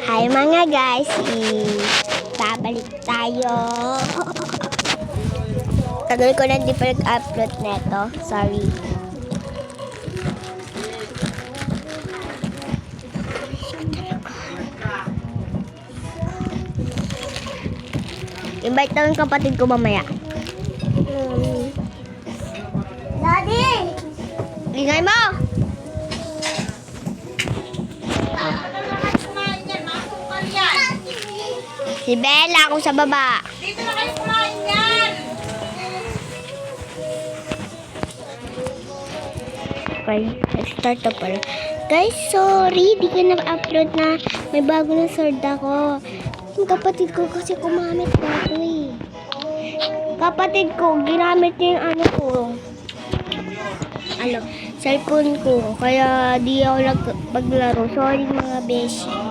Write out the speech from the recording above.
Hi mga guys, babalik tayo. Tagal ko na di pa nag-upload neto. Sorry. Invite na yung kapatid ko mamaya. Daddy! Ingay mo! Si Bella, ako sa baba. Dito na kayo kumain yan! Okay, let's start na pala. Guys, sorry, di ko na-upload na may bago na sword ako. Yung kapatid ko kasi kumamit dito eh. Kapatid ko, ginamit niya yung cellphone ko. Kaya di ako maglaro. Sorry mga beshi.